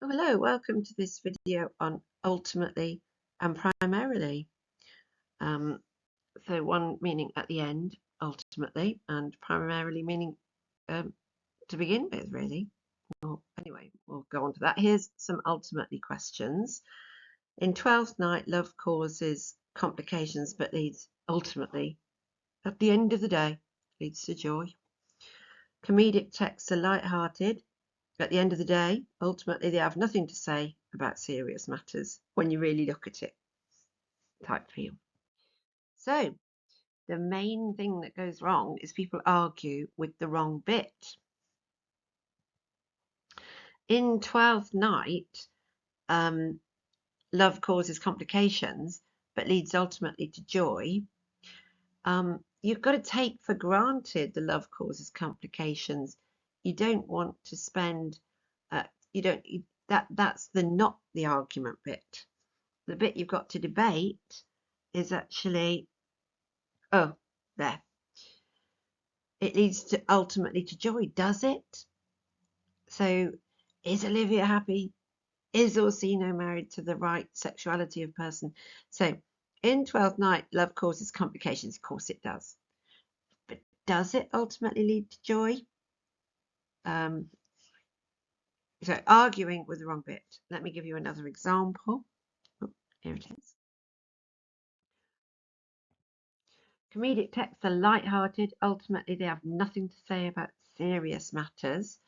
Oh, hello, welcome to this video on ultimately and primarily. So one meaning at the end, ultimately, and primarily meaning to begin with, really. Well, anyway, we'll go on to that. Here's some ultimately questions. In 12th Night, love causes complications but leads ultimately, at the end of the day, leads to joy. Comedic texts are light-hearted. At the end of the day, ultimately, they have nothing to say about serious matters when you really look at it. Type feel. So, the main thing that goes wrong is people argue with the wrong bit. In 12th Night, love causes complications but leads ultimately to joy. You've got to take for granted the love causes complications. You don't want to spend, that's not the argument bit. The bit you've got to debate is actually, oh, there. It leads to ultimately to joy, does it? So is Olivia happy? Is Orsino married to the right sexuality of person? So in 12th Night, love causes complications. Of course it does. But does it ultimately lead to joy? So arguing with the wrong bit. Let me give you another example. Oh, here it is. Comedic texts are light-hearted. Ultimately, they have nothing to say about serious matters.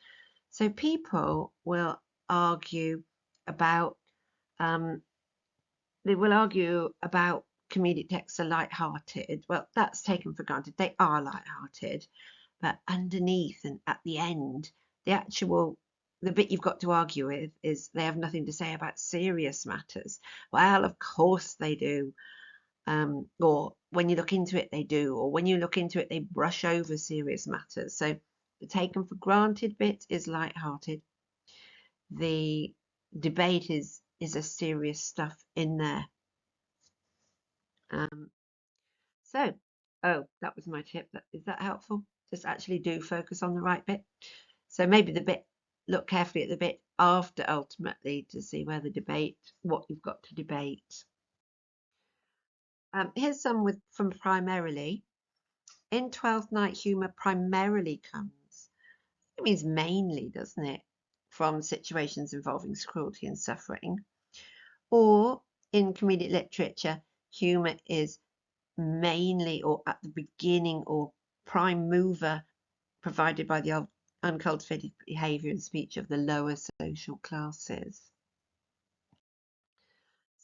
So people will argue about comedic texts are light-hearted. Well, that's taken for granted. They are light-hearted, but underneath and at the end, the bit you've got to argue with is they have nothing to say about serious matters. Well, of course they do. Or when you look into it, they do. Or when you look into it, they brush over serious matters. So the taken for granted bit is light-hearted. The debate is a serious stuff in there. That was my tip. Is that helpful? Just actually do focus on the right bit. So maybe look carefully at the bit after ultimately to see where what you've got to debate. Here's some from primarily. In 12th Night, humour primarily comes, it means mainly, doesn't it, from situations involving cruelty and suffering. Or in comedic literature, humour is mainly or at the beginning or prime mover provided by the uncultivated behaviour and speech of the lower social classes.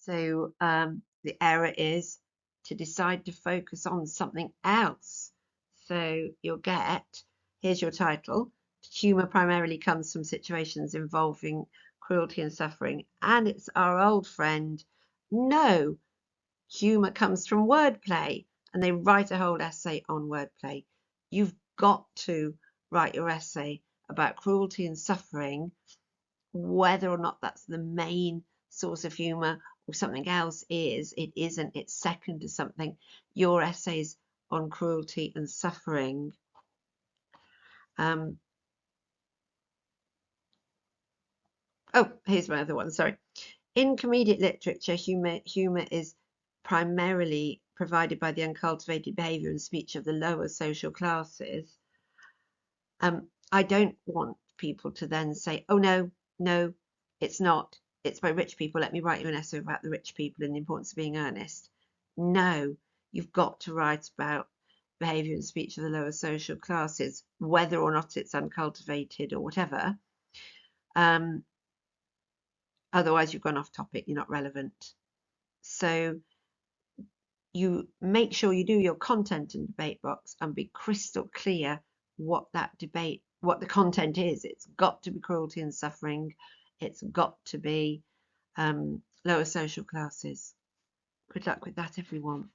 So the error is to decide to focus on something else. So you'll get, here's your title, humour primarily comes from situations involving cruelty and suffering, and it's our old friend. No, humour comes from wordplay, and they write a whole essay on wordplay. You've got to write your essay about cruelty and suffering, whether or not that's the main source of humour or something else it isn't, it's second to something. Your essays on cruelty and suffering. Here's my other one, sorry. In comedic literature, humour is primarily provided by the uncultivated behaviour and speech of the lower social classes. I don't want people to then say, oh no, it's not. It's by rich people. Let me write you an essay about the rich people and the importance of being earnest. No, you've got to write about behaviour and speech of the lower social classes, whether or not it's uncultivated or whatever. Otherwise, you've gone off topic. You're not relevant. So you make sure you do your content and debate box and be crystal clear what the content is. It's got to be cruelty and suffering. It's got to be lower social classes. Good luck with that, everyone.